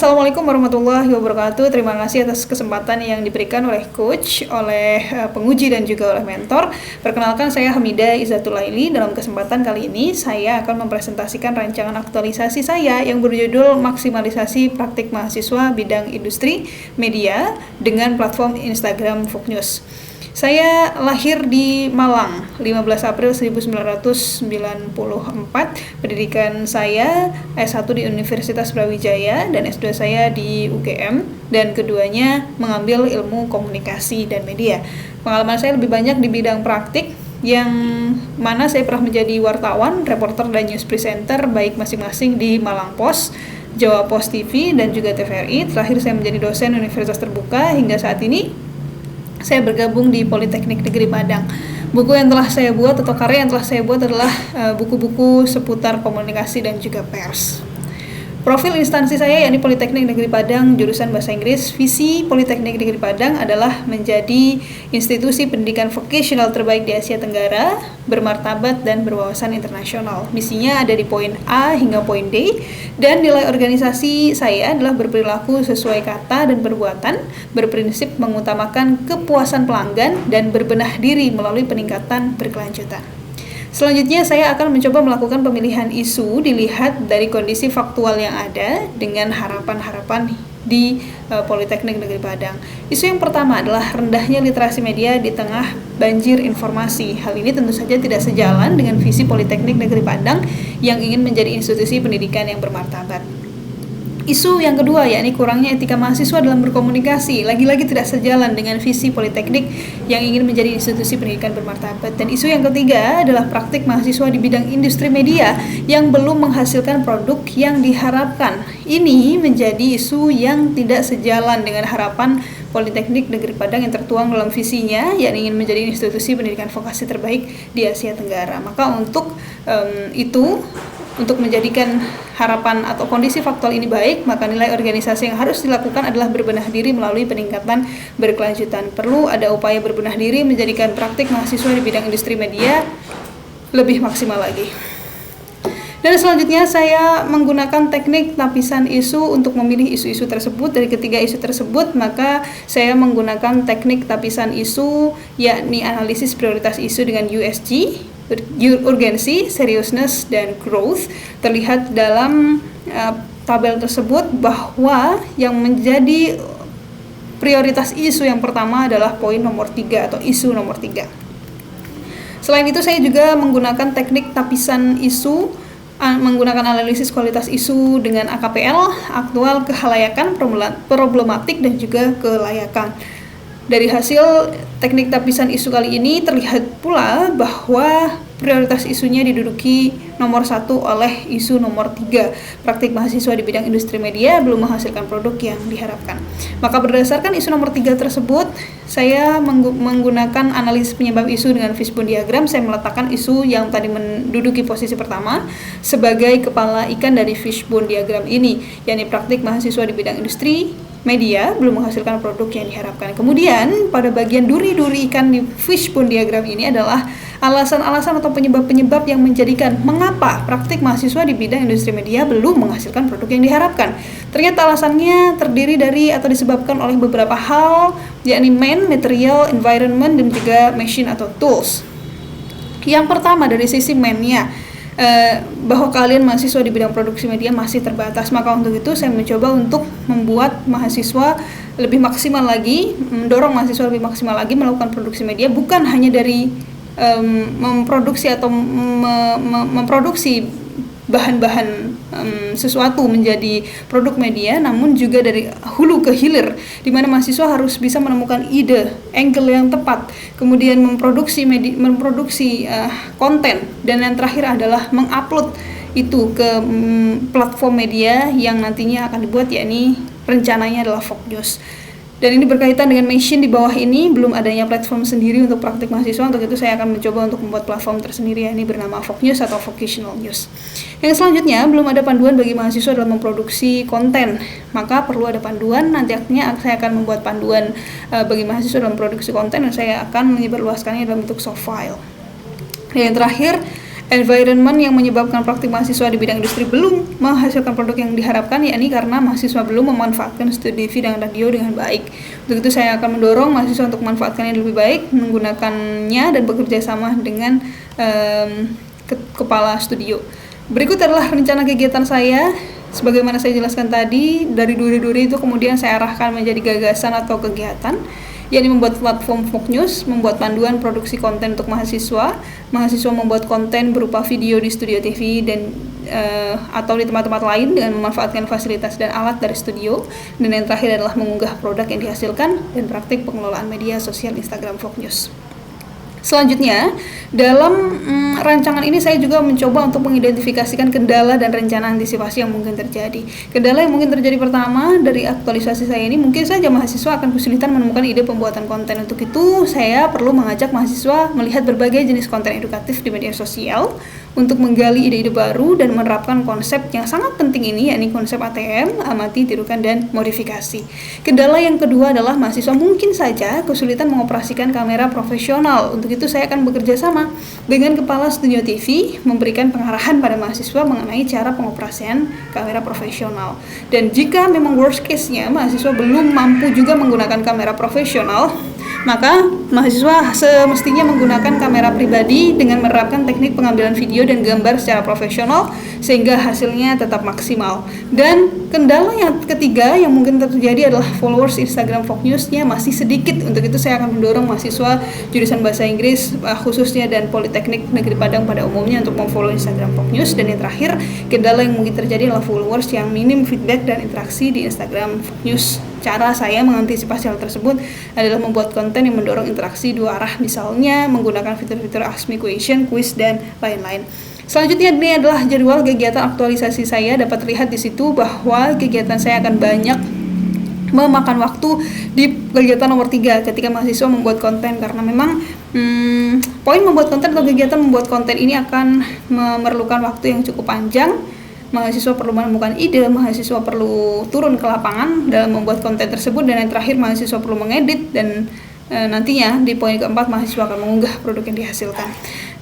Assalamualaikum warahmatullahi wabarakatuh. Terima kasih atas kesempatan yang diberikan oleh coach, oleh penguji dan juga oleh mentor. Perkenalkan, saya Hamidah Izzatul Laili. Dalam kesempatan kali ini saya akan mempresentasikan rancangan aktualisasi saya yang berjudul Maksimalisasi Praktik Mahasiswa Bidang Industri Media dengan platform Instagram Fognews. Saya lahir di Malang, 15 April 1994. Pendidikan saya S1 di Universitas Brawijaya dan S2 saya di UGM, dan keduanya mengambil ilmu komunikasi dan media. Pengalaman saya lebih banyak di bidang praktik, yang mana saya pernah menjadi wartawan, reporter, dan news presenter baik masing-masing di Malang Post, Jawa Post TV, dan juga TVRI. Terakhir saya menjadi dosen Universitas Terbuka. Hingga saat ini saya bergabung di Politeknik Negeri Padang. Buku yang telah saya buat atau karya yang telah saya buat adalah buku-buku seputar komunikasi dan juga pers. Profil instansi saya yakni Politeknik Negeri Padang, jurusan Bahasa Inggris. Visi Politeknik Negeri Padang adalah menjadi institusi pendidikan vocational terbaik di Asia Tenggara, bermartabat dan berwawasan internasional. Misinya ada di poin A hingga poin D, dan nilai organisasi saya adalah berperilaku sesuai kata dan perbuatan, berprinsip mengutamakan kepuasan pelanggan, dan berbenah diri melalui peningkatan berkelanjutan. Selanjutnya saya akan mencoba melakukan pemilihan isu dilihat dari kondisi faktual yang ada dengan harapan-harapan di Politeknik Negeri Padang. Isu yang pertama adalah rendahnya literasi media di tengah banjir informasi. Hal ini tentu saja tidak sejalan dengan visi Politeknik Negeri Padang yang ingin menjadi institusi pendidikan yang bermartabat. Isu yang kedua yakni kurangnya etika mahasiswa dalam berkomunikasi, lagi-lagi tidak sejalan dengan visi Politeknik yang ingin menjadi institusi pendidikan bermartabat. Dan isu yang ketiga adalah praktik mahasiswa di bidang industri media yang belum menghasilkan produk yang diharapkan. Ini menjadi isu yang tidak sejalan dengan harapan Politeknik Negeri Padang yang tertuang dalam visinya, yakni ingin menjadi institusi pendidikan vokasi terbaik di Asia Tenggara. Maka untuk menjadikan harapan atau kondisi faktual ini baik, maka nilai organisasi yang harus dilakukan adalah berbenah diri melalui peningkatan berkelanjutan. Perlu ada upaya berbenah diri menjadikan praktik mahasiswa di bidang industri media lebih maksimal lagi. Dan selanjutnya saya menggunakan teknik lapisan isu untuk memilih isu-isu tersebut. Dari ketiga isu tersebut, maka saya menggunakan teknik lapisan isu, yakni analisis prioritas isu dengan USG, urgensi, seriousness, dan growth. Terlihat dalam tabel tersebut bahwa yang menjadi prioritas isu yang pertama adalah poin nomor 3 atau isu nomor 3. Selain itu saya juga menggunakan teknik lapisan isu, menggunakan analisis kualitas isu dengan AKPL, aktual, kehalayakan, problematik, dan juga kelayakan. Dari hasil teknik lapisan isu kali ini terlihat pula bahwa prioritas isunya diduduki nomor 1 oleh isu nomor 3. Praktik mahasiswa di bidang industri media belum menghasilkan produk yang diharapkan. Maka berdasarkan isu nomor 3 tersebut, saya menggunakan analisis penyebab isu dengan fishbone diagram. Saya meletakkan isu yang tadi menduduki posisi pertama sebagai kepala ikan dari fishbone diagram ini, yakni praktik mahasiswa di bidang industri media belum menghasilkan produk yang diharapkan. Kemudian pada bagian duri-duri ikan di fishbone diagram ini adalah alasan-alasan atau penyebab-penyebab yang menjadikan mengapa praktik mahasiswa di bidang industri media belum menghasilkan produk yang diharapkan. Ternyata alasannya terdiri dari atau disebabkan oleh beberapa hal, yakni man, material, environment, dan juga machine atau tools. Yang pertama dari sisi man-nya, bahwa kalian mahasiswa di bidang produksi media masih terbatas. Maka untuk itu saya mencoba untuk membuat mahasiswa lebih maksimal lagi, mendorong mahasiswa lebih maksimal lagi melakukan produksi media, bukan hanya dari memproduksi atau memproduksi bahan-bahan sesuatu menjadi produk media, namun juga dari hulu ke hilir, di mana mahasiswa harus bisa menemukan ide, angle yang tepat, kemudian memproduksi konten, dan yang terakhir adalah mengupload itu ke platform media yang nantinya akan dibuat, yakni rencananya adalah Fognews. Dan ini berkaitan dengan machine di bawah ini, belum adanya platform sendiri untuk praktik mahasiswa. Untuk itu saya akan mencoba untuk membuat platform tersendiri, ini bernama Fognews atau Vocational News. Yang selanjutnya, belum ada panduan bagi mahasiswa dalam memproduksi konten, maka perlu ada panduan. Nanti akhirnya saya akan membuat panduan bagi mahasiswa dalam produksi konten, dan saya akan menyebarluaskannya dalam bentuk soft file. Dan yang terakhir, environment yang menyebabkan praktik mahasiswa di bidang industri belum menghasilkan produk yang diharapkan, yakni karena mahasiswa belum memanfaatkan studi TV dan radio dengan baik. Untuk itu saya akan mendorong mahasiswa untuk memanfaatkannya lebih baik, menggunakannya dan bekerja sama dengan kepala studio. Berikut adalah rencana kegiatan saya. Sebagaimana saya jelaskan tadi, dari duri-duri itu kemudian saya arahkan menjadi gagasan atau kegiatan, yakni membuat platform Vogue News, membuat panduan produksi konten untuk mahasiswa membuat konten berupa video di studio TV dan atau di tempat-tempat lain dengan memanfaatkan fasilitas dan alat dari studio, dan yang terakhir adalah mengunggah produk yang dihasilkan dan praktik pengelolaan media sosial Instagram Vogue News. Selanjutnya, dalam rancangan ini saya juga mencoba untuk mengidentifikasikan kendala dan rencana antisipasi yang mungkin terjadi. Kendala yang mungkin terjadi pertama dari aktualisasi saya ini, mungkin saja mahasiswa akan kesulitan menemukan ide pembuatan konten. Untuk itu, saya perlu mengajak mahasiswa melihat berbagai jenis konten edukatif di media sosial untuk menggali ide-ide baru dan menerapkan konsep yang sangat penting ini, yakni konsep ATM, amati, tirukan, dan modifikasi. Kendala yang kedua adalah mahasiswa mungkin saja kesulitan mengoperasikan kamera profesional. Untuk itu saya akan bekerja sama dengan kepala studio TV, memberikan pengarahan pada mahasiswa mengenai cara pengoperasian kamera profesional. Dan jika memang worst case-nya mahasiswa belum mampu juga menggunakan kamera profesional, maka mahasiswa semestinya menggunakan kamera pribadi dengan menerapkan teknik pengambilan video dan gambar secara profesional sehingga hasilnya tetap maksimal. Dan kendala yang ketiga yang mungkin terjadi adalah followers Instagram Vogue News-nya masih sedikit. Untuk itu saya akan mendorong mahasiswa jurusan bahasa Inggris khususnya dan Politeknik Negeri Padang pada umumnya untuk memfollow Instagram Vogue News. Dan yang terakhir, kendala yang mungkin terjadi adalah followers yang minim feedback dan interaksi di Instagram Vogue News. Cara saya mengantisipasi hal tersebut adalah membuat konten yang mendorong interaksi dua arah, misalnya menggunakan fitur-fitur Ask Me Question, quiz, dan lain-lain. Selanjutnya ini adalah jadwal kegiatan aktualisasi saya. Dapat terlihat di situ bahwa kegiatan saya akan banyak memakan waktu di kegiatan nomor 3 ketika mahasiswa membuat konten, karena memang poin membuat konten atau kegiatan membuat konten ini akan memerlukan waktu yang cukup panjang. Mahasiswa perlu menemukan ide, mahasiswa perlu turun ke lapangan dalam membuat konten tersebut, dan yang terakhir mahasiswa perlu mengedit, dan nantinya di poin keempat mahasiswa akan mengunggah produk yang dihasilkan.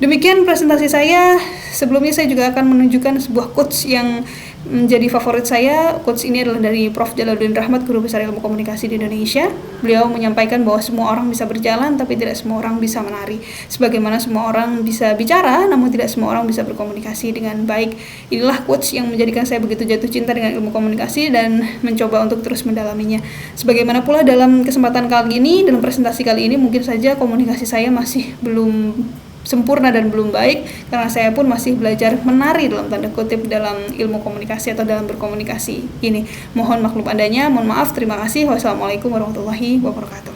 Demikian presentasi saya. Sebelumnya saya juga akan menunjukkan sebuah quotes yang menjadi favorit saya. Quotes ini adalah dari Prof. Jalaluddin Rahmat, Guru Besar Ilmu Komunikasi di Indonesia. Beliau menyampaikan bahwa semua orang bisa berjalan, tapi tidak semua orang bisa menari. Sebagaimana semua orang bisa bicara, namun tidak semua orang bisa berkomunikasi dengan baik. Inilah quotes yang menjadikan saya begitu jatuh cinta dengan ilmu komunikasi dan mencoba untuk terus mendalaminya. Sebagaimana pula dalam kesempatan kali ini, dalam presentasi kali ini, mungkin saja komunikasi saya masih belum sempurna dan belum baik, karena saya pun masih belajar menari dalam tanda kutip dalam ilmu komunikasi atau dalam berkomunikasi ini. Mohon maklum adanya, mohon maaf, terima kasih. Wassalamualaikum warahmatullahi wabarakatuh.